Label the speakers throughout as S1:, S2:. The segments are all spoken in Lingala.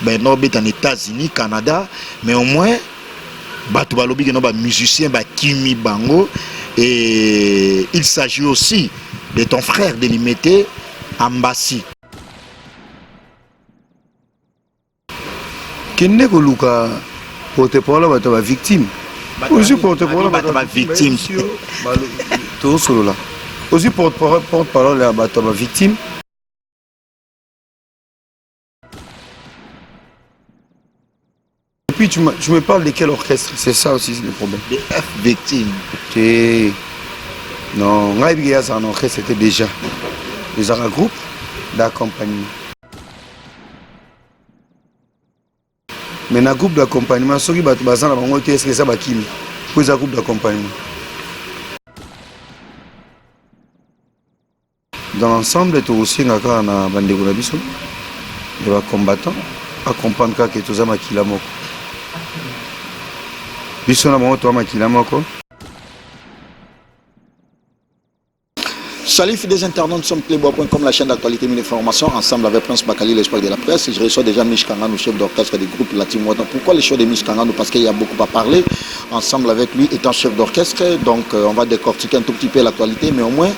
S1: ben non en États-Unis, Canada, mais au moins bato balobi que non ba musicien ba kimi bango et il s'agit aussi de ton frère délimité Ambassi.
S2: Kende ko luka porte-parole bato ba victime. Aussi porte-parole
S1: bato ba victime.
S2: Tout solo là. Aussi porte-parole bato ba victime. Et puis tu me parles de quel orchestre? C'est ça aussi le problème.
S1: De F victime.
S2: Non, Ngaïbiya en orchestre c'était déjà un groupe d'accompagnement. Mais dans le groupe d'accompagnement, ceux qui battent bazan, est-ce que ça va qui? Pour un groupe d'accompagnement. Dans l'ensemble, tu as aussi un bande de biso, des combattants, à comprendre que tu as un makila moko. Biso na bango to makila moko.
S1: Salut fidèles internautes, nous sommes Playboy.com, la chaîne d'actualité et d'information, ensemble avec Prince Bakali, l'espoir de la presse. Je reçois déjà Mich Kanganou, chef d'orchestre du groupe Latimois. Pourquoi le choix de Mich Kanganou? Parce qu'il y a beaucoup à parler, ensemble avec lui étant chef d'orchestre. Donc on va décortiquer un tout petit peu l'actualité, mais au moins,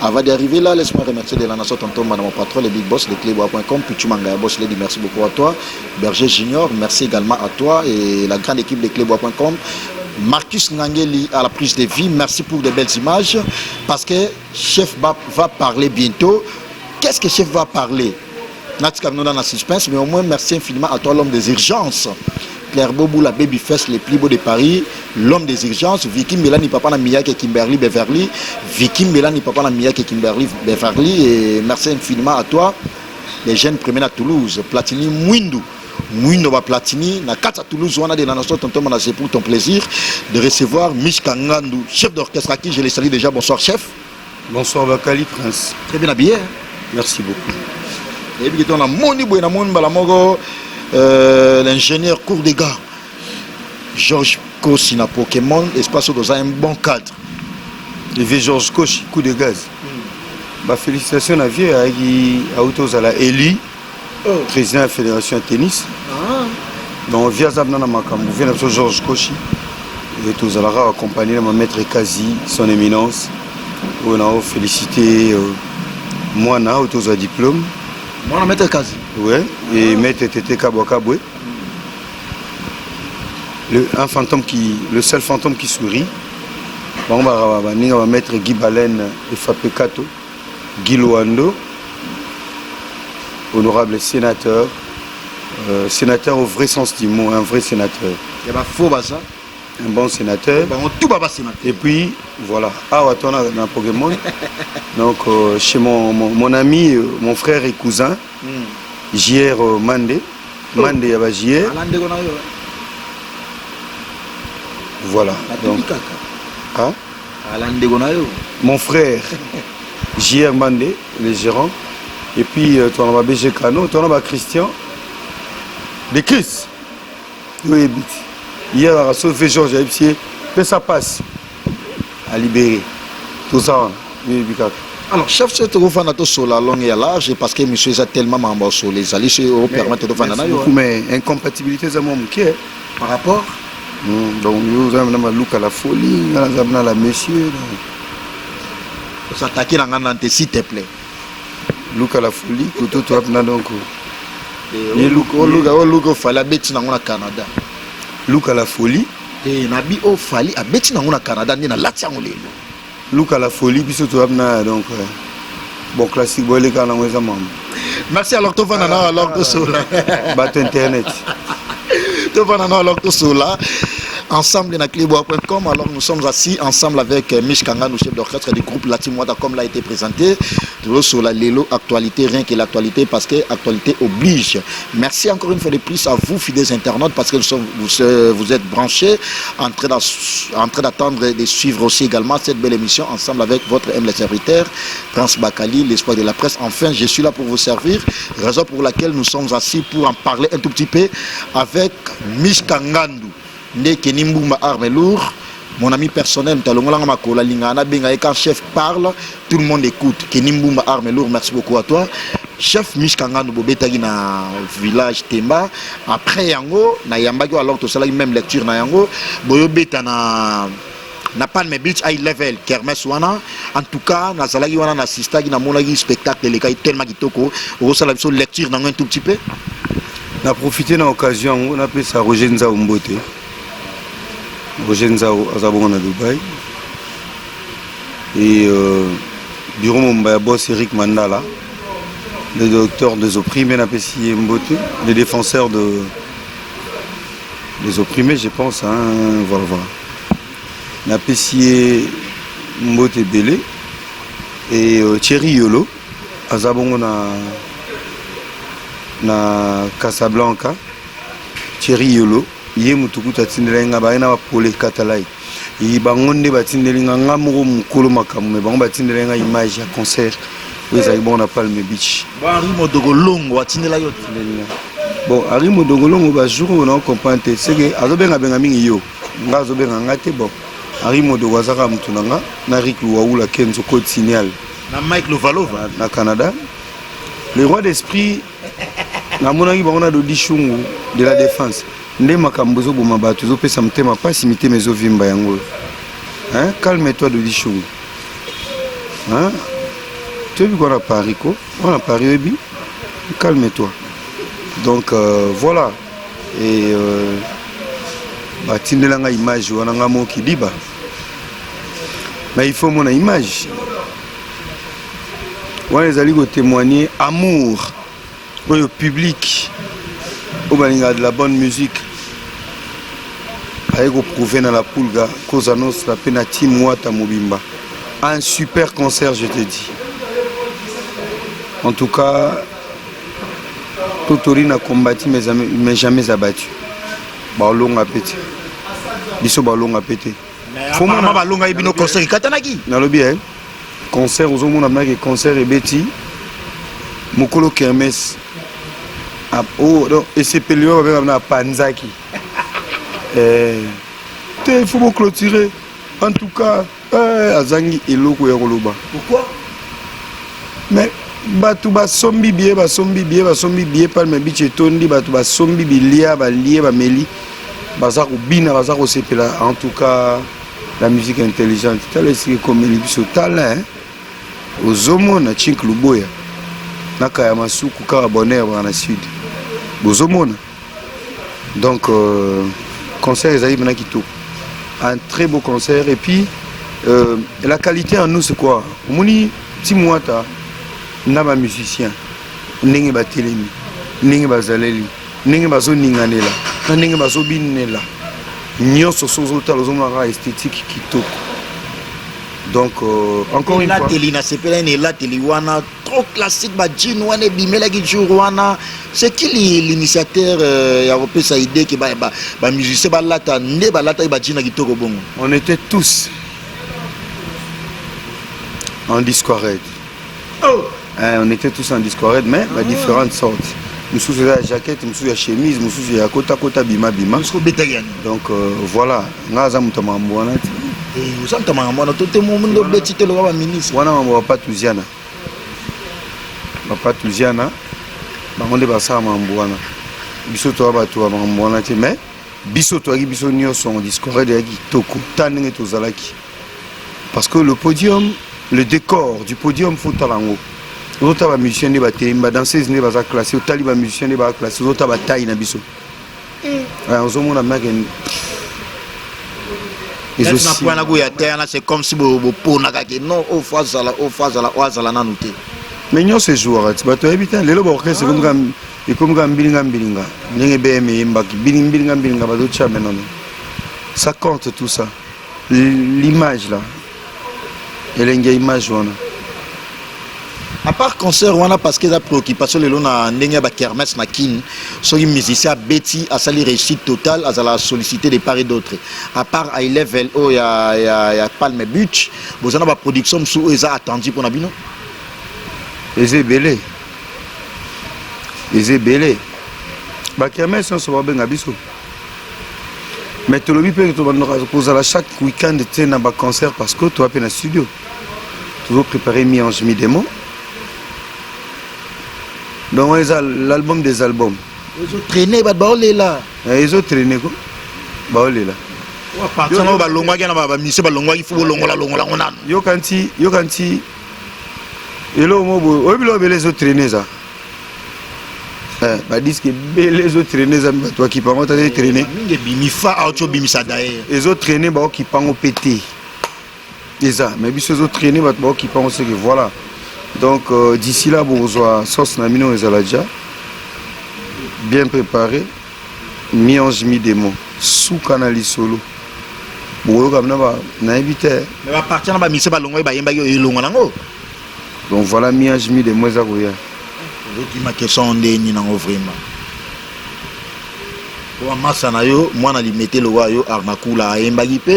S1: avant d'arriver là, laisse-moi remercier de la nation tonton, madame mon patron, le big boss de Playboy.com, Pichumanga boss, dit merci beaucoup à toi. Berger Junior, merci également à toi et la grande équipe de Playboy.com. Marcus Nangeli à la prise de vie, merci pour de belles images, parce que chef va parler bientôt. Qu'est-ce que chef va parler? Nous dans la suspense, mais au moins merci infiniment à toi l'homme des urgences. Claire Bobou, la babyface, les plus beaux de Paris, l'homme des urgences, Vicky Mélanie Papa na Miyake Kimberly Beverly, Vicky Mélanie Papa na Miyake Kimberly Beverly, et merci infiniment à toi, les jeunes premiers à Toulouse, Platini Mwindou. Mouino Platini, na Kata Toulouse, on a des nations, tonton, c'est pour ton plaisir de recevoir Mich Kanganou, chef d'orchestre à qui je les salue déjà. Bonsoir, chef.
S2: Bonsoir, Bakali, Prince.
S1: Très bien habillé.
S2: Merci beaucoup.
S1: Et puis, on a Moni Bouenamon Balamogo, l'ingénieur cours des gars, Georges Kosina Pokémon, espace dans un bon cadre.
S2: Le vieux Georges Koshi, coup de gaz. Félicitations à vie à Autozala Eli. Président de la fédération de tennis. Donc, via Zabnana Makambu, via Georges Koshi, et tous à accompagner ma maître Kazi, son éminence. On a félicité moi, na autour diplôme.
S1: Moi, maître Kazi.
S2: Oui, et maître Tete Kabouakaboué. Le seul fantôme qui sourit. On va mettre Guy Baleine et Fapé Kato, Guy Loando. Honorable sénateur, sénateur au vrai sens du mot, un vrai sénateur.
S1: Il y a faux ça.
S2: Un bon sénateur. Et puis voilà, dans Pokémon. Donc chez mon ami, mon frère et cousin, JR Mandé. Mandé Yaba JR. Voilà. Donc, mon frère JR Mandé, le gérant. Et puis, tu as BG Kano, tu as Christian. De Chris. Oui, hier, on a sauvé Georges Aïpsier. Mais ça passe. À libérer. Tout ça. Oui,
S1: alors, chef, c'est un peu sur la longue et large, parce que monsieur a tellement membre sur les alliés, permettent de faire
S2: mais incompatibilité, c'est mon qui
S1: par rapport.
S2: Donc, nous avons look à la folie, nous avons la monsieur.
S1: Vous attaquez dans l'anté, s'il te plaît.
S2: Look à la folie, tout donc.
S1: Et look fallait bêter dans le Canada.
S2: Look à la folie.
S1: Et nabi au fallait à bêter dans le Canada, ni dans l'Atiangolé.
S2: Look à la folie, puis surtout donc. Bon classique, bon les gars,
S1: merci alors, tu vas alors tout cela.
S2: Bateau internet.
S1: Tu vas alors tout cela. Ensemble dans Playboy.com, alors nous sommes assis ensemble avec Mich Kanganou, chef d'orchestre du groupe Latimois, comme l'a été présenté. Toujours sur la Lélo actualité, rien que l'actualité, parce que l'actualité oblige. Merci encore une fois de plus à vous, fidèles internautes, parce que vous êtes branchés, en train d'attendre et de suivre aussi également cette belle émission, ensemble avec votre humble serviteur, Prince Bakali, l'espoir de la presse. Enfin, je suis là pour vous servir, raison pour laquelle nous sommes assis pour en parler un tout petit peu avec Mich Kanganou. Nimbumba arme lourd, mon ami personnel, quand chef parle, tout le monde écoute. Nimbumba arme lourd, merci beaucoup à toi. chef Mishkanga nous bobetaki na village Temba après yango na yambaki alors to salaki même lecture na yango boyo beta na Palme Beach high level kermesse wana en tout cas na salaki wana na assistaki na monaki spectacle le kai tellement kitoko o sala biso lecture na un tout petit peu
S2: na profiter na occasion on appelle ça Roger Nzao Mbote Roger Nzao azabonga na Dubaï et bureau mon boss Eric Mandala le docteur des opprimés n'a pas si Mbote les défenseurs des opprimés je pense hein, voilà n'a pas si Mbote Belé et Thierry Yolo azabonga na Casablanca Thierry Yolo ye mutuku tatindelenga baina bapole katalai yi bangonde batindelenga ngamuro mukolo makamu me bango batindelenga image ya concert weza bon na Palme Beach
S1: ba Henri Modogolongo atindela yo
S2: bon Henri Modogolongo ba jour on comprend c'est que azobenga benga mingi yo nga azobenga ngate bon Henri Modogo azaka mutunanga na Rick Waoula Kenzo code signal
S1: na Mike Lovalova
S2: na Canada le roi d'esprit na monaki bango do dishungu de la défense nde makambo zo boma bato zo pesa mtema pasi mitema ezo vimba yango hein calme-toi de dishungu hein tu es quoi à Paris quoi on a Paris ebi calme-toi donc voilà et batindelanga image wana ngamo kidiba mais il faut mon image on les allez témoigner amour au public au balinga de la bonne musique avec prouver dans la Pulga Cosa Nostra penati Mwata Mobimba un super concert je te dis en tout cas Totorine a combattu mais jamais abattu ballon a pété biso ballon a pété
S1: faut moi ballon a bino concert katanaki
S2: na lobi hein concert aux hommes na concert et Betty mokolo kermesse oh non et c'est pelio avec na Panzaki il faut clôturer en tout cas azangi eloko ya koloba
S1: pourquoi
S2: mais batu ba sombi bié Palme Beach etondi batu ba sombi bilia ba lié ba meli baza ko bina baza ko sepela en tout cas la musique intelligente telle c'est comme les biso talent aux hommes na chink luboya naka ya masuku ka bonheur na sud bozomona donc concert ezali bana kito un très beau concert et puis la qualité en nous c'est quoi moni ti mwata na ba musicien ndenge ba telemi ndenge bazaleli ndenge bazoninganela na ndenge bazobinela nyonso sozo talo zomaka esthétique kitoko donc encore une fois
S1: Telina sepela ni la teliwana trop classique ba jean wana bimela ki jour wana c'est qui l'initiateur ya repesa idée que ba musicien ba lata nde ba lata ba jean kitoko bongo
S2: on était tous en discorette on était tous en discorette mais différentes sortes nous sous la jaquette nous sous la chemise nous sous la kota bima donc voilà ngaza mutamambwana
S1: vous êtes un tout le monde est le ministre.
S2: On a pas touziana. Pas touziana. On est passé à Mambouana. Bisoto abato Mambouana mais bisoto agi bisonio son discord de agi toko taninge tozalaki. Parce que le podium, le décor du podium faut talango. Autres musiciens ne batemba danseuse ne baza classé, autres musiciens ne baza classé, autres bataille na biso. On se montre mec
S1: c'est comme si vous non au phase
S2: mais non c'est joueur tu vas te éviter les lobes c'est comme bilinga ndenge bm mbaki bilinga bazo chame non ça compte tout ça l'image là elle est image wana
S1: à part concert wana parce que la préoccupation le na ndenge ba kermesse na kin so les musiciens Betty a sali réussite totale à la solliciter de part et d'autre à part high level oh ya Palme Beach vous en avez production sous eza attendu pour na bino
S2: eze belé ba kermesse on se va benga biso mais tu le bi pe to ba chaque week-end tu na ba concert parce que tu as pe na studio toujours préparer mi-ange mi-démon Donc l'album des albums.
S1: Ils ont traîné, là.
S2: Ils ont traîné quoi? Là. Yo kanti elo mobo obilo bele zo traîner ça ba disque bele zo traîner ça toi qui pango t'as traîner ils ont traîné ba qui pango pété ça mais biso zo traîner ba qui pango c'est que voilà donc d'ici là bon zo sauce na mino ezala déjà bien préparé mi-ange mi-démon sous canal solo. Donc voilà mi-ange mi-démon ça goya.
S1: Ma question est vraiment. Moi na limité le yo Armakula Embalipe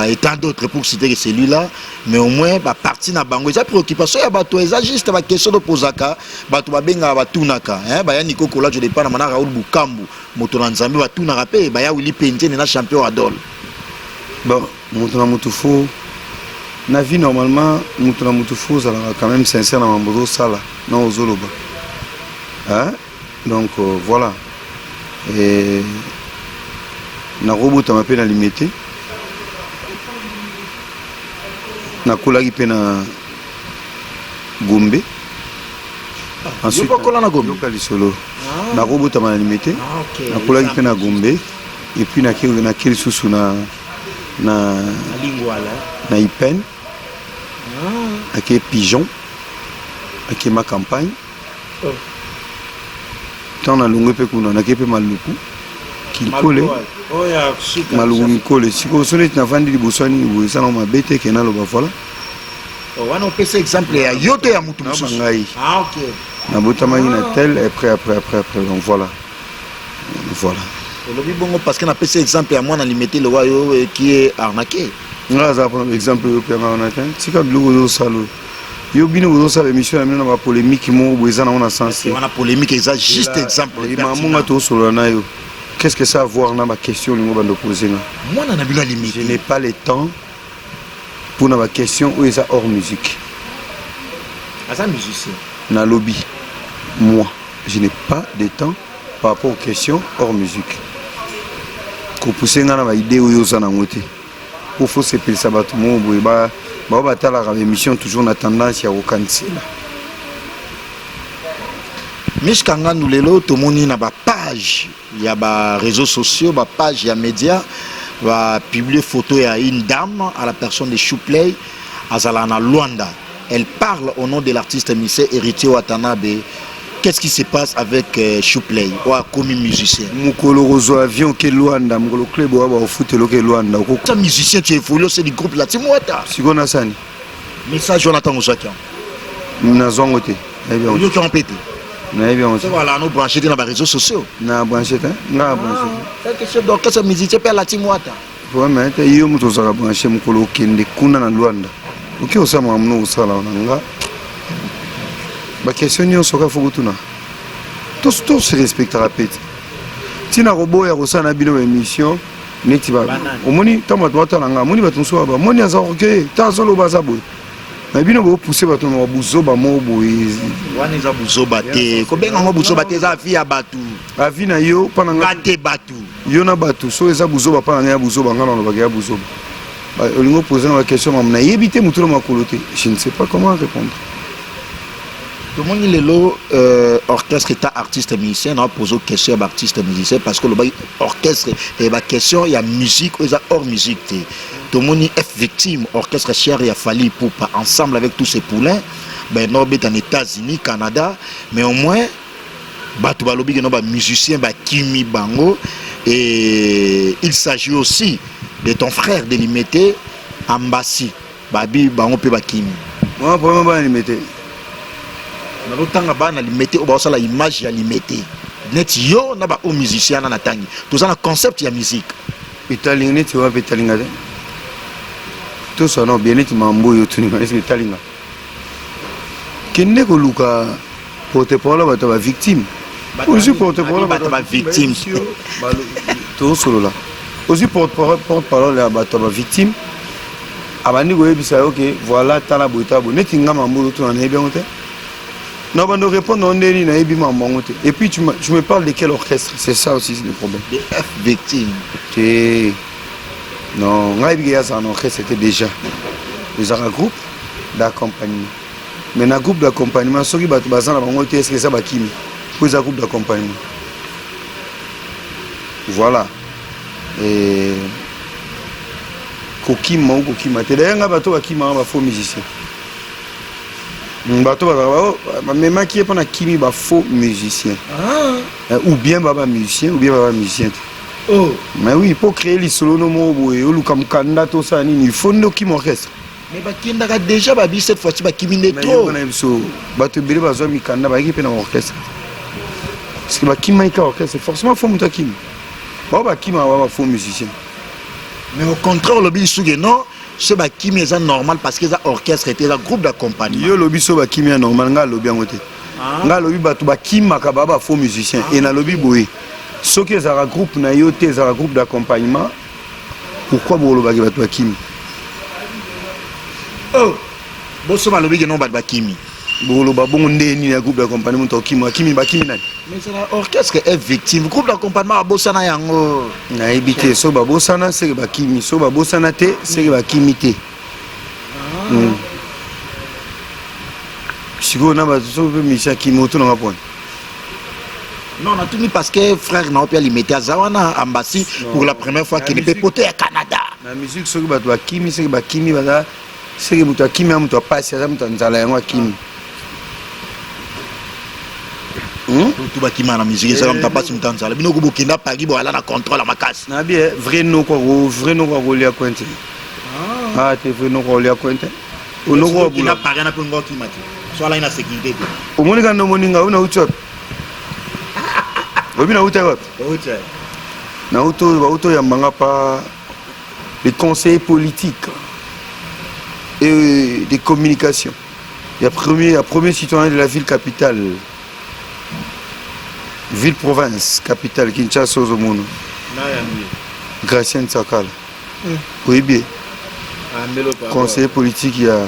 S1: et tant d'autres pour citer celui-là mais au moins partie na bango ça préoccupation ya bato eza juste ba question de posaka bato babenga batunaka ya Nico Kola je dépend na Raoul Bukambu moto na Nzambe batunaka pe ya Willy Pente na champion Adol.
S2: Bon moto na moto fo na vie normalement moto na moto fo ça quand même sincère na mambozo sala na ozoloba donc voilà et na robot ma pe na limité na kolaki pe na Gombe ensuite
S1: na Gombe
S2: solo na robota ma limité na kolaki pe na Gombe et puis na kiri susu na
S1: lingwala
S2: na Ipen ak Pigeon ak ma campagne tant na longue pe kuna na kepe maluku kilkole malungu kole siko soneti na vandi libosani boisa na mabete kena loba voilà
S1: wana on peut cet exemple ya yoto ya mutu mususu
S2: OK na botamaki na tel après donc voilà
S1: le bongo parce que na peut cet exemple ya moi na limité le wayo qui est arnaqué
S2: nga za prendre exemple yo pe arnaqué tika biloko zo salo yo bino zo sala émission na ba polémique mo boisa na on sens
S1: wana polémique ça juste exemple
S2: mamunga to solo na yo. Qu'est-ce que ça a à voir dans ma question? Moi, je n'ai pas le temps pour ma question où est ça hors musique.
S1: Musicien.
S2: Na lobby. Moi, je n'ai pas de temps par rapport aux questions hors musique. Ko pousser na ba idée où ça na ngote. Pour faut se pile sabat mo boy ba la émission toujours na tendance ya okansila.
S1: Mishkanga nous lelo to moni na ba page il y a ba réseaux sociaux ba page ya média va publier photo ya une dame à la personne de Chouplay azalana Luanda. Elle parle au nom de l'artiste Missé Héritier Watanabe. Qu'est-ce qui se passe avec Chouplay ou comme musicien?
S2: Mukolo rozo avion ke Luanda, mukolo club wa ba foot lo ke Luanda.
S1: Ça musicien tu évolues c'est du groupe là Timwata.
S2: Sikona sani.
S1: Message Jonathan Osakian.
S2: Na zongote.
S1: Yo qui ont pété.
S2: Voilà,
S1: nous branchés dans les réseaux sociaux.
S2: Na branché na branché.
S1: C'est donc que ce musicien peut la Timwata.
S2: Ouais mais yo muto saka branché mukolo kende kuna na Luanda. OK osama mno osala nga. Ba question nyonso ka fokutuna. Tous se respectera pete. Tina robo ya rosana bino émission neti ba. Omoni tama twata nga moni batunso ba. Moni aza OK, ta solo bazabo. Mais bino bo pousser bato na buzoba mo boy.
S1: Wani za buzoba te. Ko benga mo buzoba te za fi ya batu.
S2: Avi na yo pana nga
S1: te batu.
S2: Yo na batu so eza buzoba pana nga ya buzoba nga na ba ya buzoba. Olingo poser la question na yebite mutulo makolote. Je ne sais pas comment répondre.
S1: Tout le monde est là, orchestre est artiste musicien, on a posé une question à artiste musicien parce que le orchestre et la question il y a musique ou il y a hors musique. Tout le monde est victime, orchestre cher il a fallu pour pas ensemble avec tous ces poulains, ben non en États-Unis, Canada, mais au moins batu balobi que non ba musicien ba Kimi Bango et il s'agit aussi de ton frère de limité Ambassi, babi Bango pe ba Kimi.
S2: Moi vraiment pas limité.
S1: Na lotanga bana limité oba osala image ya limité net yo na ba o musicien na tangi tout ça na concept ya musique
S2: italinga tu vas italinga tout ça non bien net mambo yo tu ni est italinga kende ko luka porte-parole ba ta victime aussi porte-parole ba ta
S1: victime
S2: tout solo là aussi porte-parole ba ta victime abandi go yebisa OK voilà tala boita bo net nga mambo to na bien hote Non, on doit répondre on est na ebi mamango te. Et puis tu me parles de quel orchestre? C'est ça aussi le problème.
S1: Les F victimes.
S2: Non, on a un orchestre, c'était déjà. Ils ont un groupe d'accompagnement. Mais dans le groupe d'accompagnement, ceux qui battent bazan na est-ce que ça va kimi? Pour un groupe d'accompagnement. Voilà. Et kokima ou kokima. D'ailleurs, on a bateau bakima un faux musicien. Bateau même qui est pour kimi ba faux musicien. Ou bien baba musicien ou bien baba musicien.
S1: Oh.
S2: Mais oui, pour créer les solos no mo et ou comme candidat tout ça il faut no qui orchestre.
S1: Mais bakindaka déjà babi cette fois-ci bakimi ne trop.
S2: Mais so bateau bele bazo mi candidat ba qui pe na orchestre. Parce que bakima ika orchestre forcément faut monter kimi. Ba bakima ba faux musicien.
S1: Mais au contraire le bisuge non, ce bakimi est normal parce que ça orchestre était un groupe d'accompagnement.
S2: Yo lobby so bakimi normal nga lobby ngote. Nga lobby batu bakima ka ba faux musicien et na lobby boy. Ceux qui ont un groupe, un groupe d'accompagnement, pourquoi vous avez un Bakimi?
S1: Oh, vous avez un groupe d'accompagnement.
S2: Vous avez un groupe d'accompagnement.
S1: Mais c'est l'orchestre qui est victime. Le groupe d'accompagnement a Bossana Yango.
S2: Na évité, so ba Bossana c'est Bakimi, so ba Bossana te c'est Bakimi te. Si vous avez un Michel qui monte dans la pointe.
S1: Non, on a tout mis parce que frère n'a pas limité à Zawana, Ambassi, pour la première fois qu'il ne peut porter à Canada.
S2: La musique, c'est que Bakimi, c'est que Bakimi, c'est que Bakimi, on doit passer à Bakimi.
S1: Tout Bakimi la musique, c'est comme pas si on t'entend. Mais nous, Burkina Paris, on a contrôle à ma casse.
S2: Na bien, vrai nom quoi, relié à Cointe. Ah, t'es vrai nom relié à Cointe. Au nom quoi,
S1: Burkina Paris, on a pas un climat. Soit là, il y a sécurité.
S2: Au moins, quand on a un autre. Oui, na auto ya manga pas les conseillers politiques et des communications. Il y a premier citoyen de la ville capitale, ville province capitale Kinshasa au monde. Gracien Tsakala. Oui bien. Conseiller politique il y a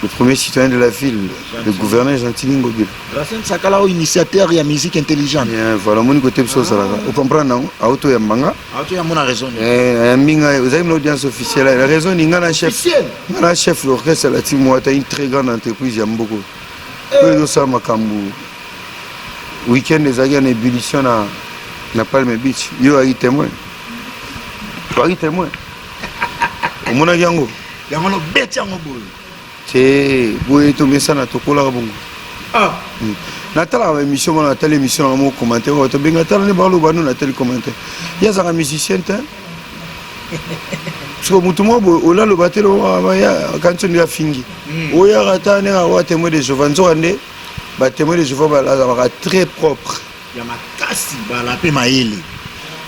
S2: le premier citoyen de la ville, le gouverneur Gentilin Gobil.
S1: Gracien Tsakala est initiateur de la musique intelligente.
S2: Voilà, mon côté de ça. Vous comprenez, non? Auto Yamanga.
S1: Auto Yamanga a raison.
S2: Vous avez une audience officielle. La raison, il y a un chef. Il y a un chef l'orchestre, la team, une très grande entreprise, il y a beaucoup. Oui, ça, Makambu. Week-end, les agents en ébullition na Palme Beach. Il y a eu témoin. Il y a eu témoin. Au monde, il y a un go.
S1: Il y a un bête en go.
S2: C'est boye to mesana to kola bongo. Ah. Natala émission na telle émission na mo commentaire to benga tala ne balo banu na telle commentaire. Ya za musicien ta. So mutu mo bo la lo batelo ya kancho ya fingi. O ya rata ne wa témoin de Jéhovah nzonde ba témoin de Jéhovah ba la très propre.
S1: Ya makasi ba la pe maele.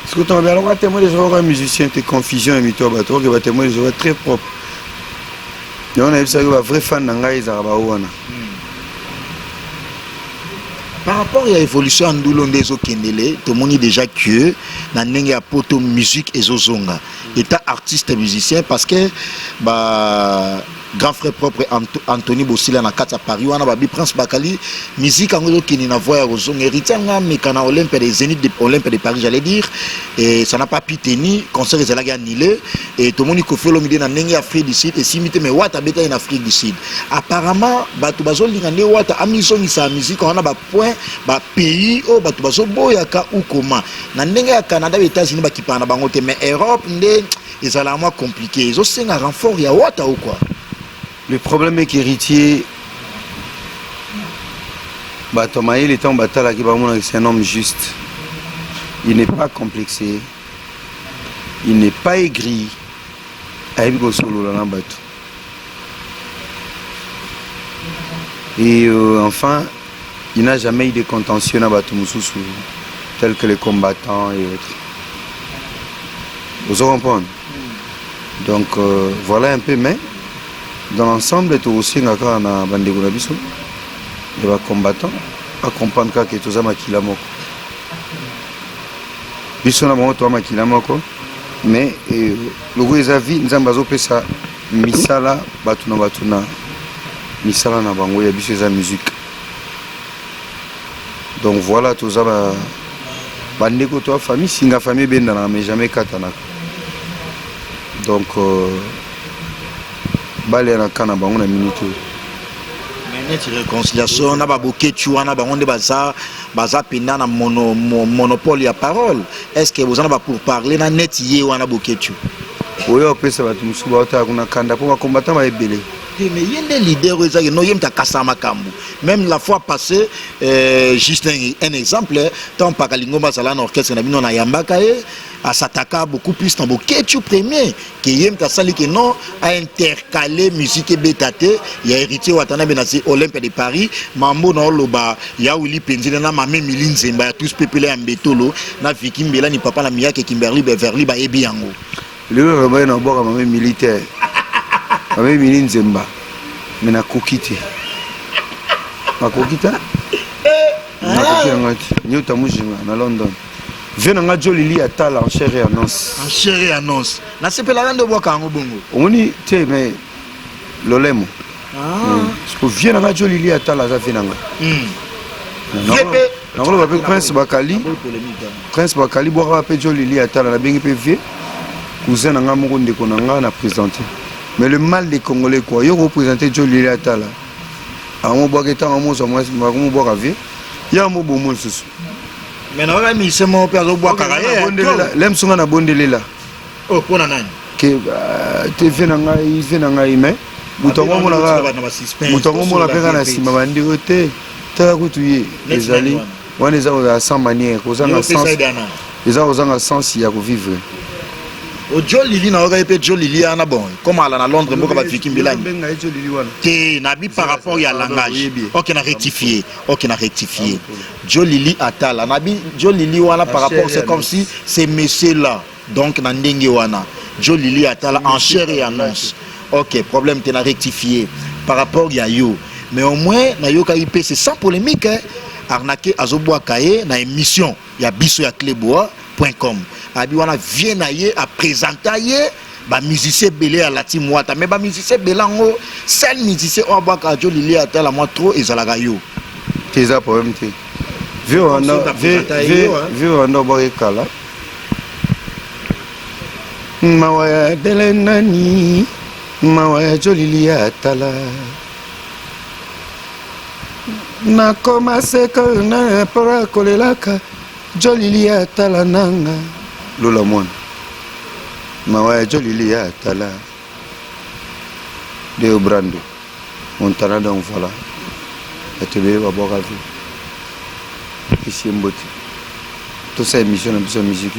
S2: Ce que tu as bien le témoin de Jéhovah musicien te confusion et mito ba to que ba témoin de Jéhovah très propre. On a vu ça, un vrai fan d'Angaï Zarabaouana.
S1: Par rapport à l'évolution de l'Ondezo Kendele, tout le monde est déjà que dans la poto musique et zozonga. État artiste et musicien parce que grand frère propre Anthony Bossila na kata Paris wana babi Prince Bakali musique en kini na voix zozonga héritianga mais kana Olympe des Zénith de Olympe de Paris j'allais dire et ça n'a pas pu tenir concert ils allaient annulé et tout le monde ko fait l'omide na nengi Afrique du Sud et simité mais wata beta en Afrique du Sud apparemment batu bazo lingane wata amisoni sa musique on a ba point ba pays o batu bazo boyaka ou comment na nengi ya Canada et États-Unis ba kipana bango te mais Europe ndé ils allaient moins compliqué ils ont c'est un renfort ya wata ou quoi.
S2: Le problème est qu'héritier, Thomaïl étant Batala qui c'est un homme juste. Il n'est pas complexé. Il n'est pas aigri. Et enfin, il n'a jamais eu de contentieux à Batumususu, tels que les combattants et autres. Vous comprenez? Donc voilà un peu, mais dans l'ensemble, tu aussi na bandeko na biso et ba combattant à comprendre que tout ça makila moko. Biso na moto makila moko mais le goût des avis nzamba zo pesa misala batuna misala na bango ya biso eza musique. Donc voilà tout ça bandeko to famille singa famille bendana mais jamais katanaka. Donc bale na kana bango na minute.
S1: Mais réconciliation na ba boketu wana bango nde baza penda na monopole ya parole. Est-ce que vous en avez pour parler na net yé wana boketu?
S2: Oyo pesa batu musu ba ota kuna kanda pour combattant ba ebele.
S1: Mais il y a des leaders qui ont été même la fois passée, juste un exemple, tant par Kalingo Basala, l'orchestre na Yambaka, à s'attaquer beaucoup plus dans Boketu premier, qui y a sali que non, a intercalé musique et bétaté, il y a hérité Watana Benassi Olympe de Paris, Mambo na Loba, ya Willy Penzina, na Mamé Milin Zemba, tous peuplés en bétolo, na Viking Bela, ni papa la Miyake Kimberly, Beverly, ba Ebiango.
S2: Le rebelle na bord à Mamé militaire. Avec Milin Zemba, mais na kokite. Ma kokita? Na kokita ngati. Nyota mujinga na London. Viens nga Jolili Atala en chair et annonce.
S1: En chair et annonce. Na sepe la rande boka ngo bongo.
S2: Omoni te mais lolemo. Parce que viens nga Jolili Atala za finanga. Yepe. Na ngolo ba Prince Bakali. Prince Bakali boka ba Jolili Atala na bengi pe vie. Cousin nga moko ndeko na nga na présenté. Mais le mal des Congolais, quoi, ils ont représenté Jolili Atala. À mon bois qui est en mon bois à vie, il y a un mot bon mot.
S1: Mais non, mais c'est mon père au bois carré.
S2: L'aime son à bondé là.
S1: Oh, pour la naine.
S2: Que tu fais un gars, il fait un gars, il met. Moutongo mon appel à la cime, m'a dit, t'es à côté, les alliés. On les a à 100 manières, aux ans à 100. Les a aux ans à 100 s'il y a vivre.
S1: O Jolili na oga epé Jolili ana bon comme à la Londres mboka ba Viking Bilani te na bi par rapport à langage OK na rectifier Jolili Atala na bi Jolili wana par rapport c'est comme si c'est monsieur là donc na ndenge wana Jolili Atala en chair et annonce OK problème te na rectifier par rapport à yo mais au moins na yo ka IP c'est sans polémique hein arnaquer azoboa kaye na émission ya biso ya cleboa.com abi wana vient naie à présenter ba musicien belé à la timwata mais ba musicien belango seul musicien o ba ka Jolili Atala moi trop ezalaga yo
S2: tes problème te vu on a boire kala mawaya delenani mawaya Jolili Atala na commencé que na para kolelaka Jolili Atala nanga Lola Moine Mawaya Jolili Atala de Obrando Montana donc voilà atelier va boire à vie ici Mboti tout ça émission de musique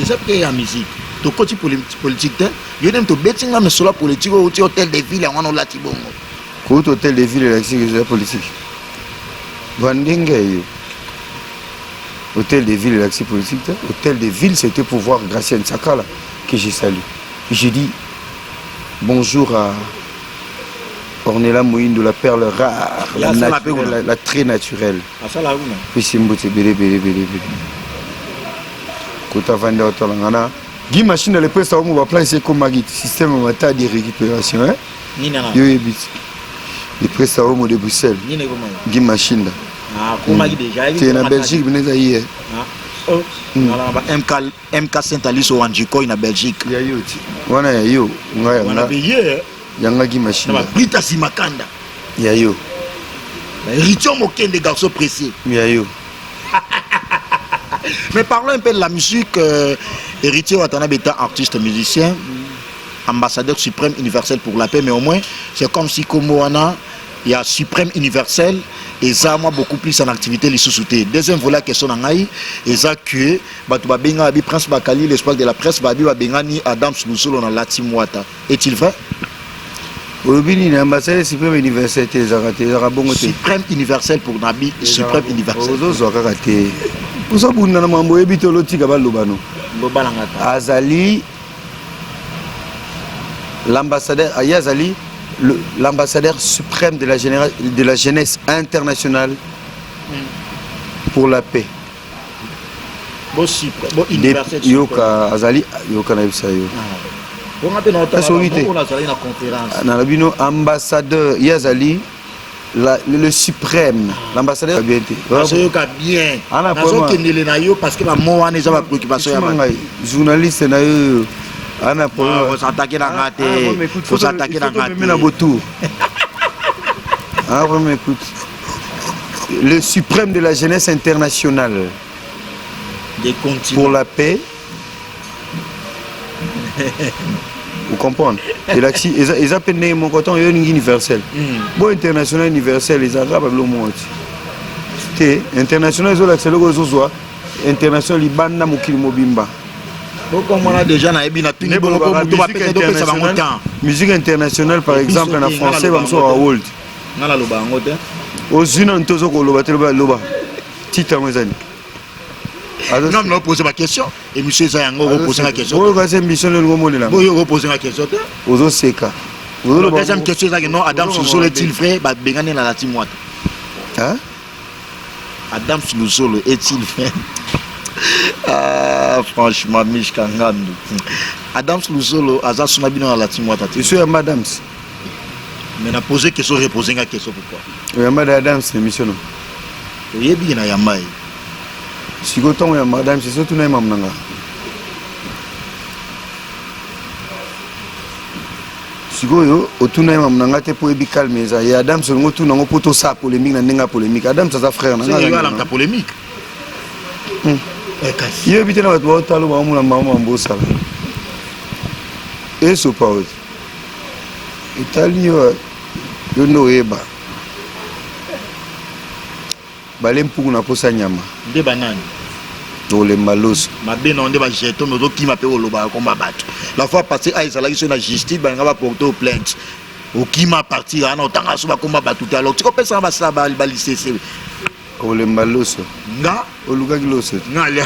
S1: et ça peut y a musique to côté politique il y a même to betting là mais sur la politique au hôtel de ville on la tibongo
S2: ko hôtel de ville la politique Vandingue hôtel de ville, l'accès politique. Hôtel de ville, c'était pour voir Gracien Sakala, que j'ai salué. J'ai dit bonjour à Ornella Moïne de la perle rare, la très naturelle. Puis c'est un bélé. Quand on vend au Tolangana, Guy Machine à l'époque, on va placer comme un système en matière de récupération. Les prestataires de Bruxelles. Guy Machine. Tu es en Belgique, vous êtes hier.
S1: MK Saint-Alice au Anjiko en Belgique.
S2: Il y a eu. Il y a Guy Machine.
S1: Brita Simakanda.
S2: Il y a eu.
S1: Rition Moken des garçons pressés.
S2: Il y a eu.
S1: Mais parlons un peu de la musique. Héritier Watanabe est artiste musicien, ambassadeur suprême universel pour la paix, mais au moins, c'est comme si Komoana, il y a suprême universel. Et ça, moi, beaucoup plus en activité, les sous-soutés. Deuxième volet, question en aïe, et ça, que, Babi Prince Bakali, l'espoir de la presse, Babi Bengani, Adam Sloussolo, dans la Timwata. Est-il vrai?
S2: Obini, l'ambassadeur suprême universel,
S1: suprême universel pour Nabi, suprême universel.
S2: Pour ça, vous n'avez Azali, l'ambassadeur, Ayazali, l'ambassadeur suprême de la jeunesse internationale pour la paix.
S1: Yoka
S2: Azali, Yoka Naibsayo.
S1: On a une
S2: autorité.
S1: conférence.
S2: Dans le ambassadeur Yazali, le suprême, l'ambassadeur bien été.
S1: Parce que bien. Parce que la mort n'est pas préoccupation.
S2: Journaliste na yo ana problème.
S1: Faut s'attaquer dans la tête. Faut s'attaquer dans la tête.
S2: Écoute. Le suprême de la jeunesse internationale pour la paix. Vous comprenez? Et là, ils appellent mon coton universel. Bon, international universel, ils arabes le monde. C'était international, ils ont l'accès au Zozoa. International, ils bandent Mokil Mobimba.
S1: Donc, on a déjà
S2: musique internationale, par exemple, en français, on sort à World. Aux unes, on tozo koloba, loba. Titre, mes amis.
S1: Non, mais on pose ma question. Et monsieur Zayango, on pose la question.
S2: Vous avez une mission de l'homme là.
S1: Vous posez la question.
S2: Vous avez Seka.
S1: La deuxième question, c'est que non, Adam Sousolo est-il vrai? Bah, Bengane la Latimoite.
S2: Hein?
S1: Adam Sousolo est-il vrai? Ah, franchement, Mishkangando. Adam Sousolo, Aza Sunabino la Latimoite.
S2: Je suis à Madame.
S1: Mais on a posé question, reposé la question pourquoi?
S2: Oui, à Madame, c'est mission.
S1: Oui, bien, il y a Yamaï.
S2: Si vous avez madame, c'est surtout un maman. Si vous avez un maman, vous pouvez calmer. Et Adam, c'est un peu pour ça polémique, polémique. Adam, c'est un frère.
S1: C'est un polémique.
S2: Il y a un maman. Et ce pas. Italie, il y a balem pour na posa nyama
S1: de banane
S2: dans les malos
S1: ma bien on de ba jeton mais qui m'appelle au loba comme battu la fois passée à Isala sur la justice ba ngaba porter plainte au qui m'a parti en autant so ba comme battu alors tu comprends ça ba ça ba lycée
S2: au les malos
S1: nga
S2: au lugar giloso
S1: nga le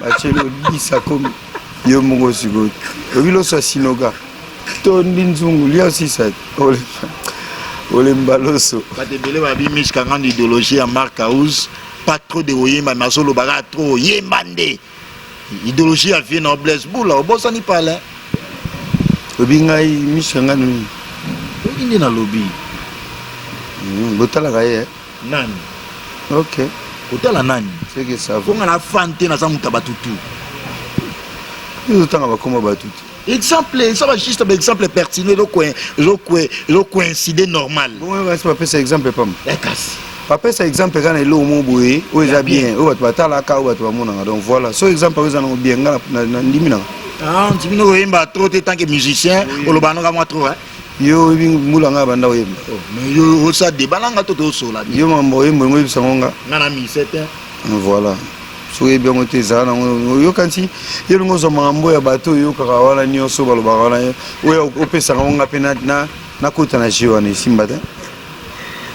S2: ba chelo bisa comme yo mongo sigo au giloso sinoga to ndinzungu lia aussi ça Olembaloso.
S1: Pas de belé va bien Mishkangan idéologie à Marc House, pas trop de oyemba mais solo baga trop yembande. Idéologie à vie noblesse boula, au boss ni parle.
S2: Obingai Mishkangan ni.
S1: Il est dans lobby.
S2: Botala gaye.
S1: Nani.
S2: OK.
S1: Botala nani.
S2: C'est que ça.
S1: Faut ngala fante na samu tabatutu.
S2: Ils ont va comme batutu.
S1: Exemple, ça va juste un exemple pertinent, le coïncider normal.
S2: Bon, on va pas ça exemple pas.
S1: Casse.
S2: Papa ça exemple quand il est au moboué, où il a bien, où tu vas tala ka où tu vas mona. Donc voilà, ce exemple ils en ont bien na ndimina.
S1: Ah, ndimina oyemba trop tant que musicien, o lo bano ka moi trop hein.
S2: Yo mulanga banda oyemba.
S1: Mais yo ça débalanga toto sola.
S2: Yo mambo oyemba ngo bisangonga.
S1: Ngana mi 7 ans.
S2: Voilà. Soyez bien monté ça yo kanti yo ngozo mambo ya bato yo kaka wala nyoso baloba wala yo opesa ngonga pena na kota na jiwana simbata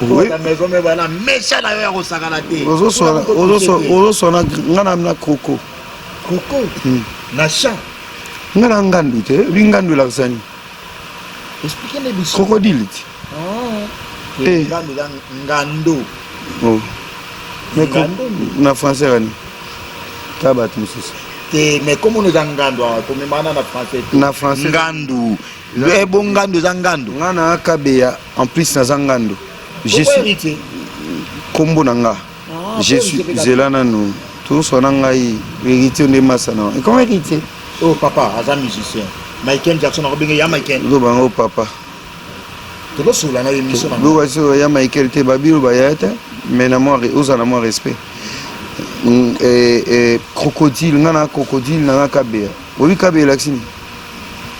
S1: oui la maison me bana mecha na yo ya kosakana te
S2: ozo sona ngana na koko
S1: na cha
S2: ngana ngandu te bingandu la kusani
S1: expliquez les biso
S2: crocodile
S1: ngando
S2: oh mais na français rani tabat mususu
S1: mais comment nous ngando comme mana na français
S2: na français
S1: ngandu le bon ngando zangandu
S2: ngana akabeya en plus na zangandu je suis kombo nanga je suis zelana no tout sona ngai héritier de masana et comment héritier
S1: oh papa azam musicien Michael Jackson a bien ya Michael
S2: do bango papa
S1: to so la na émission
S2: do wa so ya Michael te babiro bayata mais na moi osana moi respect crocodile nana crocodile nana kabea oui kabea laxini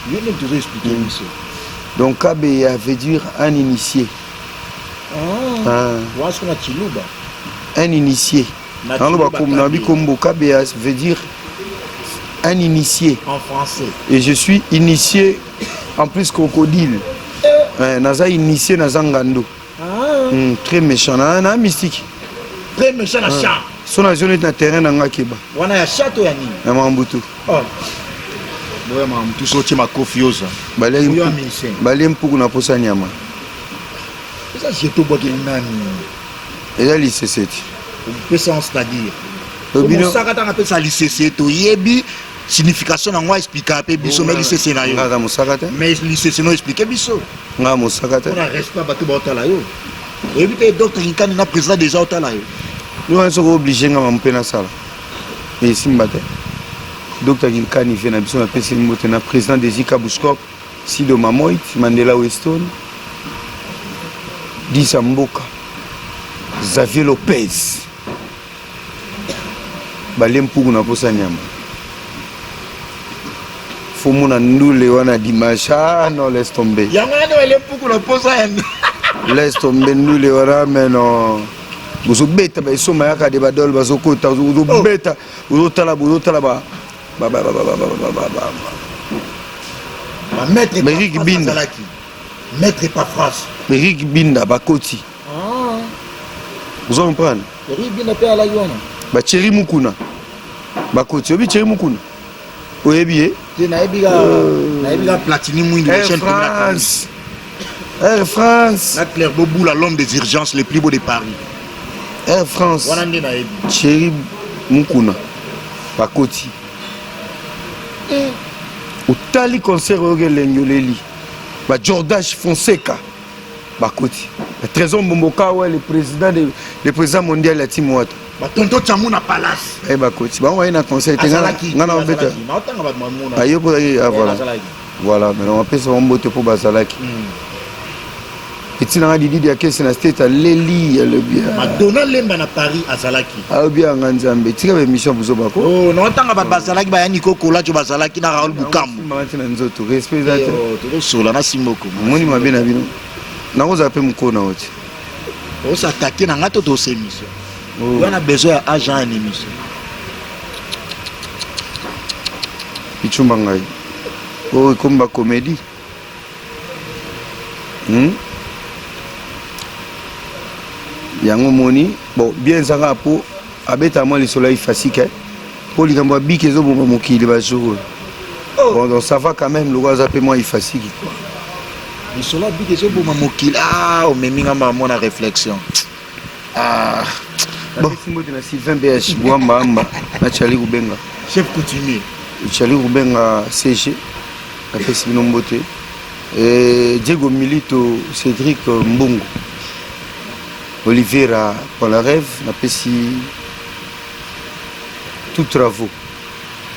S1: je vais te expliquer monsieur
S2: donc kabea veut dire un initié un initié kabea veut dire un initié
S1: en français
S2: et je suis initié en plus crocodile naza initié naza ngando très méchant na mystique
S1: très méchant na chat
S2: son zone na terrain na ngakiba
S1: wana ya chato ya nini
S2: na mambutu
S1: boya mambutu so tima kofioza
S2: balem puku na posa nyama
S1: ça c'est tout boki nani
S2: et là lycée
S1: c'est-à-dire Comment ça quand on appelle ça lycée to yebi signification na moi expliquer pe biso mais lycée scénario
S2: nga musakata
S1: mais lycée scénario expliquer biso
S2: nga musakata
S1: on a respect bato ba otala yo et puis docteur Nkani na président déjà otala yo
S2: nous on est obligé nga mpena sala et simbate docteur Nkani vient na biso na pesi mbote na président des Ikabuskop Sido Mamoit Mandela Weston Disa Mboka Xavier Lopez Balempugu na posa nyama Fomuna Ndule wana Dimanche non laisse tomber
S1: yanga ndo Balempugu na posa
S2: laisse tomber Ndule wana mais non vous beta ba isoma yaka de badol bazokota vous beta vous tala ba
S1: maître
S2: Eric Binda
S1: maître pas France
S2: Eric Binda bakoti vous en comprenez
S1: Eric Binda pe ala yona
S2: ba Thierry Mukuna bakoti obi Thierry Mukuna oyebi
S1: na ebiga Platini Mwindu
S2: Air France Air France
S1: na Claire Boboula l'homme des urgences les plus beaux de Paris
S2: Air France
S1: wana ndi na ebi
S2: Thierry Mukuna bakoti utali concert oge lenyoleli ba Jordache Fonseca bakoti ba Trésor Mbomboka ouais le président mondial ya Team Wata
S1: ba tonto Tchamou na palace
S2: bakoti ba on na concert ngana obeta ayo pour voilà mais on appelle ça mbote pour bazalaki petit na Didi ya kesi na state leli le bien
S1: Madonna lemba na Paris azalaki
S2: bien nganzambe tika ba mission buzo bako
S1: oh non tanga ba bazalaki ba yani kokola jo bazalaki na Raoul Bukambu
S2: mama na nzoto respect za
S1: to sola na simoko
S2: moni mabe na bino na koza pe mukona wote
S1: o s'attaquer na ngato to émission on a besoin d'agent en émission
S2: ichumba ngai oh komba comédie yango moni bon bien zanga po abeta moi le soleil facile pour likambo biki zo bomba mokili ba jour bon donc ça va quand même le gars appelle moi facile quoi
S1: le soleil biki zo bomba mokili o meminga mama na réflexion
S2: bon simbote na Sylvain BH Bwamba amba na Charlie Rubenga
S1: chef coutumier
S2: Charlie Rubenga CG na pesi binombote Diego Milito Cédric Mbongo Oliveira Polarève na pesi tout travaux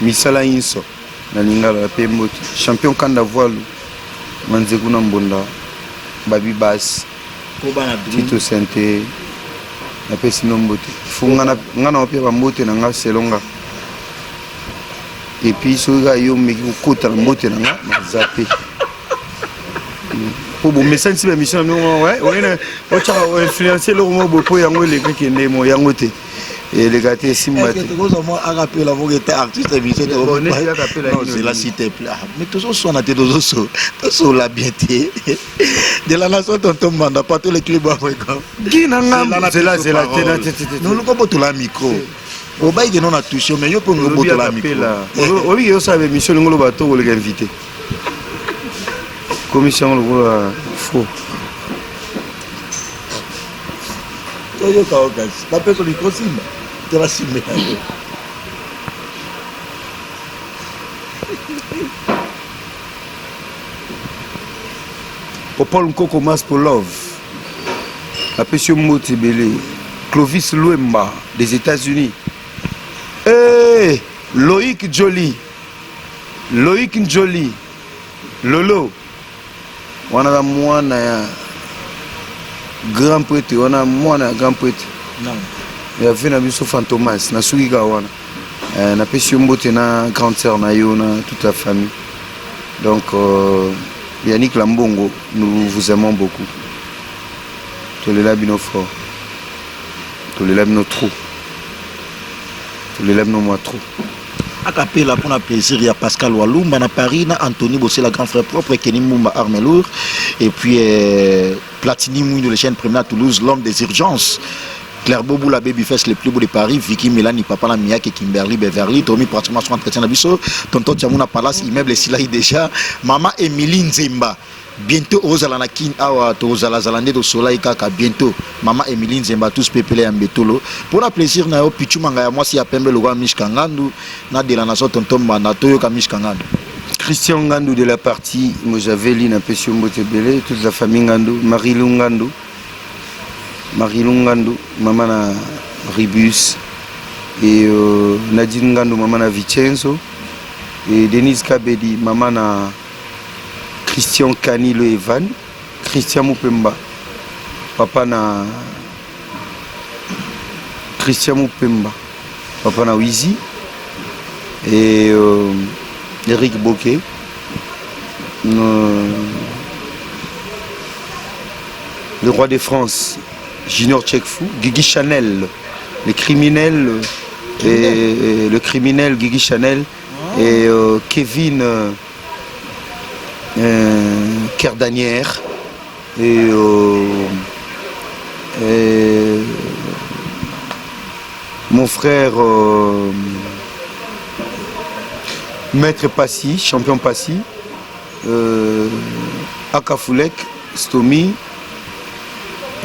S2: misala inso na lingala la pembote champion kanda voile manzeku na mbonda babi bas Tito Sente na pesi nombote funga ngana opia bambote na nga selonga et puis soga yo meki kokota na mbote na nga na zappé pour bon message si l'émission non ouais on a influencé le mot beaucoup yango les qui est mo yango te et les gars te simba te
S1: moi à rappeler la voix était artiste émission non c'est la s'il te plaît mais toujours son a te toujours la bienté de la nation tonton manda pas tous les clips africains
S2: qui nanga c'est la
S1: nous le compo tout la micro au bail que non a touché mais yo pour nous boto la micro
S2: oui yo savez émission ngolo bato le invité commission le faux
S1: yo ka okas la personne micro simba te la simba
S2: Paul Nkoko Mas pour Love la personne Motibele Clovis Louemba des États-Unis Loïc Joly Lolo wana mwana ya grand prêtre wana mwana ya grand prêtre ya vena biso Fantomas na sukiga wana na pesi mbote na grande sœur na yo na toute la famille donc Yannick Lambongo nous vous aimons beaucoup tolela bino fort tolela bino trop tolela bino moi trop
S1: Acapella pour un plaisir, il y a Pascal Walumba na Paris, na Anthony Bossé, la grand frère propre, Kenny Moumba Armelour, et puis Platini Mouindou, les chaînes premières à Toulouse, l'homme des urgences. Clairbeau Boula Babyface les plus beaux de Paris, Vicky Mélanie Papa la Mia Kimberly Beverly, Tommy pratiquement son entretien d'Abisso, Tonton Tiamouna Palace, immeuble Silaï déjà, Maman Emilie Nzemba. Bientôt aux Alanakin, aux Alazalande de Soleil Kaka, bientôt. Maman Emilie Nzemba, tous pépélés en bétolo. Pour le plaisir, na yo Pichu Mangaya, moi si à Pembe le roi Mishkangandu, na de la nation Tonton Manatoyo Kamishkangandu.
S2: Christian Ngandou de la partie Mojaveli, Napesio Mbotebele, toute la famille Ngandou, Marilou Ngandou, maman na Ribus, et Nadine Ngandou, maman na Vicenzo, et Denise Kabedi, maman na Christian Kanilo Evan, Christian Mupemba, papa na Christian Mupemba, papa na Wizi, et Eric Bokeh, le roi de France, Junior Tchekfou, Guigui Chanel, le criminel Guigui Chanel, et Kevin Kerdanière, et mon frère Maître Passy, champion Passy, Akafoulek, Stomy,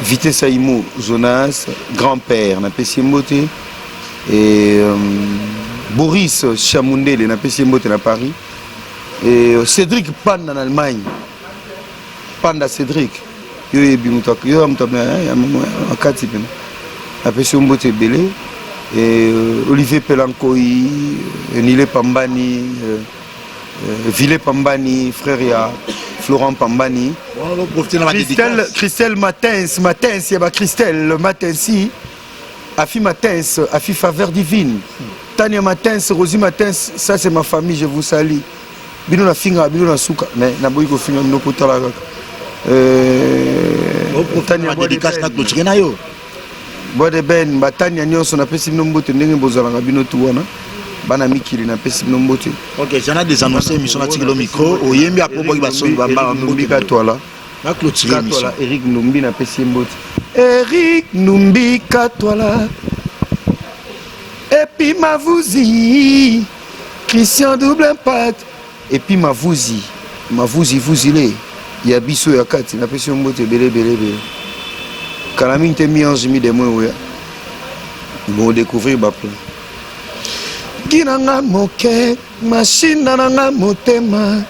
S2: Vite Saïmou, Jonas, grand-père, Napessi Mbote, et Boris Chamoundé, Napessi Mbote à Paris, et Cédric Pan en Allemagne, Panda Cédric, Napessi Mbote Belé, et Olivier Pelancoï, Nile Pambani, Ville Pambani, frère Florent Pambani, Christelle Matens, il y a Christelle Matensi, Afi Matens, Afi Faveur Divine, Tania Matens, Rosie Matens, ça c'est ma famille, je vous salue. Bino na finga, bino na souka, mais na boiko finga no potala. Tania dédicace na clôture na yo. Boade ben batania nyonso na pesi nombote ndenge bozalanga bino tuwana. Bana mikili na pesi nombote.
S1: OK, j'en ai des annoncés mission na tikilo micro, oyembi apobo baso bamba
S2: mbika toala.
S1: Na clôture mission.
S2: Eric Numbi na pesi mbote. Eric Numbi katwala. Et puis Mavouzi, Christian double impact. Et puis Mavouzi vous il est. Il y a biso ya kati na pesi mbote belé. Kalamine te mi ange mi de moi bon découvrir ba plan. Ginanga moke machine nanga motema.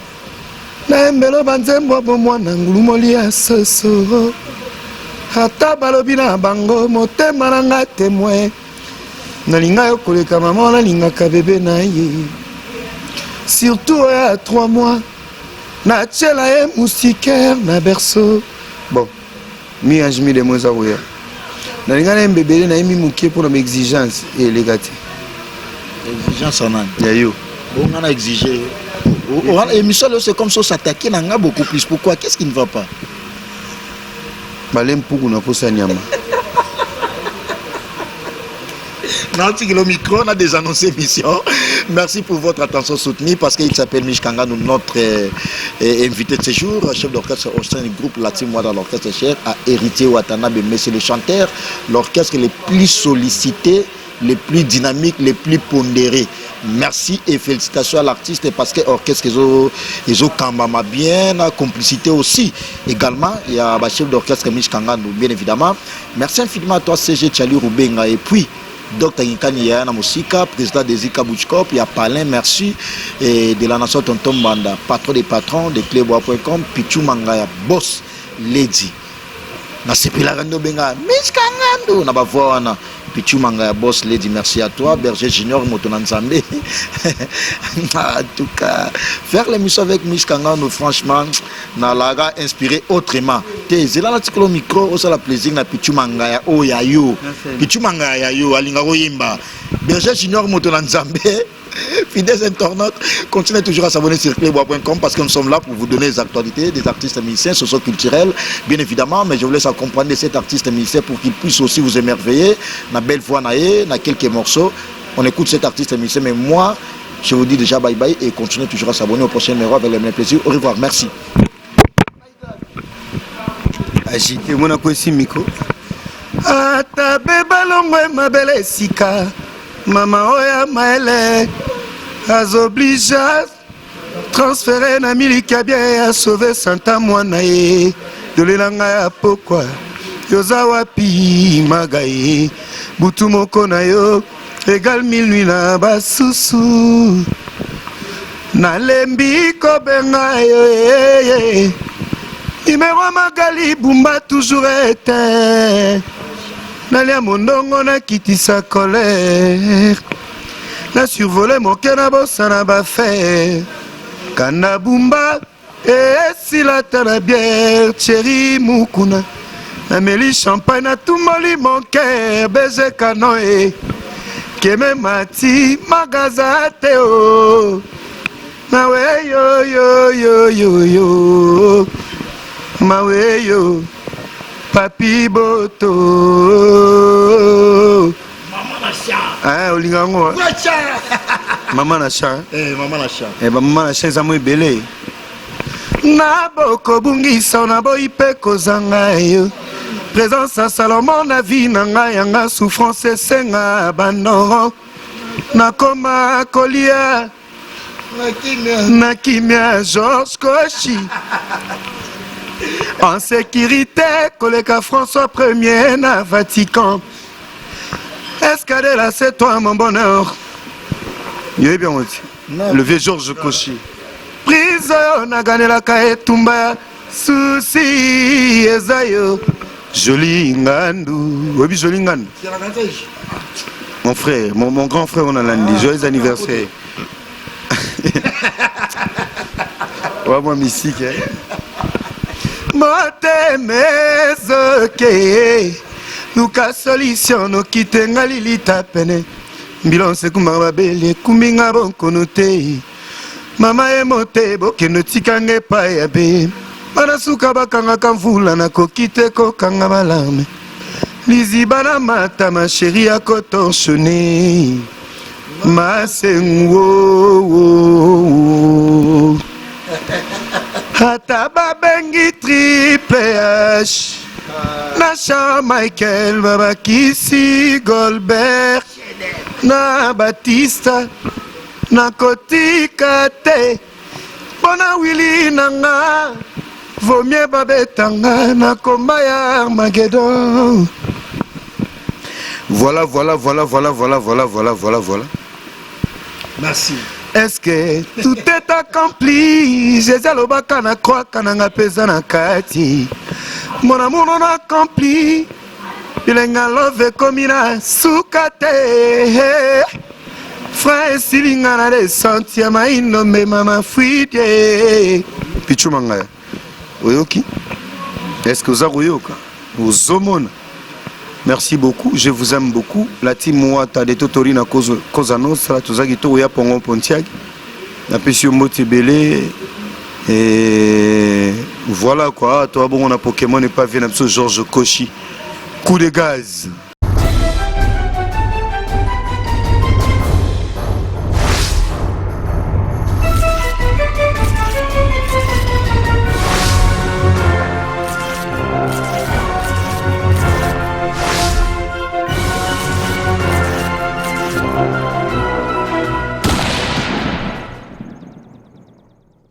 S2: Na mbelo banzembo bo mwana ngulumoli ya soso. Ata balobi na bango motema nanga témoin. Nalinga yo koleka maman nalinga ka bébé na ye. Surtout à 3 mois. Na tchela e moustiquaire na berceau. Bon. Mi ange mi de moza oya. Nalinga na mbebele na mi mukie pour mes exigences et les gâtés.
S1: Exigence en an.
S2: Yayo.
S1: On a exigé. Et Michel, c'est comme ça s'attaquer n'a beaucoup plus. Pourquoi? Qu'est-ce qui ne va pas?
S2: Balem pour qu'on a posé nyama.
S1: Le micro, on a des annoncés émissions. Merci pour votre attention soutenue parce qu'il s'appelle Mishkanga, notre invité de ce jour, chef d'orchestre au sein du groupe Latin Moi dans l'orchestre cher, à Héritier Watanabe, mais c'est le chanteur, l'orchestre le plus sollicité, le plus dynamique, le plus pondéré. Merci et félicitations à l'artiste parce que l'orchestre ils ont Kambama bien, la complicité aussi. Également, il y a le chef d'orchestre Mishkanga, bien évidemment. Merci infiniment à toi, CG Tchali Roubenga, et puis Dr. Nkani Yana Moussika, président des Zika Bouchkop, il y a Palin, merci, et de la nation Tonton Banda, patron des patrons de clébois.com, Pichu Mangaya, boss, lady. Na sepila rando benga, Mishkangando, na bavoana, Pichu Mangaya, boss, lady, merci à toi, Berger Junior, Motonanzambe. En tout cas, faire l'émission avec Mishkangando, franchement, na laga inspiré autrement. C'est là l'article micro, au la plaisir na Pichu Mangaya, oh yayo, Pichu Mangaya yo, alinga yimba. Berger Junior Motonanzambe, fidèles internautes, continuez toujours à s'abonner sur clébois.com parce que nous sommes là pour vous donner les actualités des artistes musiciens, socio-culturels, bien évidemment, mais je vous laisse accompagner cet artiste musicien pour qu'il puisse aussi vous émerveiller. Na belle voix naé, na quelques morceaux. On écoute cet artiste musicien, mais moi, je vous dis déjà bye bye et continuez toujours à s'abonner au prochain numéro avec le même plaisir. Au revoir, merci.
S2: Agité, mon apprécié micro. ata beba longwe mabele esika mama oya maele azoblige transféré na miliki bien ya sauver santa mwana ye dolelanga ya pokwa yoza wapi magaye butu moko na yo egal minuit na basusu nalembi kobenga yo numéro magali bumba toujours été nalia mondongo nakitisa colère na survolé moke na bosana bafaire kana bumba esilata na bière chéri mukuna nameli champagne natumoli mon cœur beze kanoe keme mati magaza te o mawe yo yo yo yo yo mawe yo papi boto
S1: Maman na cha.
S2: Ah olingango Maman na cha.
S1: Maman na cha.
S2: Maman na cha ezamo ebele. Na boko bungisa na boyi pe kozanga yo. Présence à Salomon na vie na ngai yanga souffrance senga abandon. Na koma kolia. Na kimia Georges Kochi. En sécurité, koleka François Ier na Vatican. Escadella, c'est toi mon bonheur. Il est bien dit. Le vieux Georges Kochi. Prison, na gagné la kae tumba. Souci, ezayo. Joli Ngandou. Oui, joli Ngandou. Mon frère, mon grand frère, on a lundi. Joyeux anniversaire. Ouais, moi, mystique, hein. Motemezoke Luka solution no kitenga lilita pene Mbilonse kumba bele kumbinga bonkono te Mama emote boke no tikange pa yabe Manasuka bakanga kamvula na kokite kokanga balame Lizibana mata ma chérie à cotonchonné Ma sengo Hata babengi Triple H na Shawn Michael babakisi Goldberg na Batista na kotika te bona Willy nanga vomie babetanga na komba ya Armageddon. Voilà.
S1: Merci.
S2: Est-ce que tout est accompli? Jésus lobaka na croix kananga pesa na kati. Mon amour non accompli. Bilenga love komina sukate. Frère silinga na de sentia maino me mama fuite. Pichu manga. Oyoki? Est-ce que vous avez Uzomona? Merci beaucoup, je vous aime beaucoup. La team Mouata de Totori na Cosa Nostra, Tozaki Toya Pongo Pontiac, la Pessio Motibele. Et voilà quoi, toi bon on a Pokémon et pas Vietnam, Georges Kochi. Coup de gaz.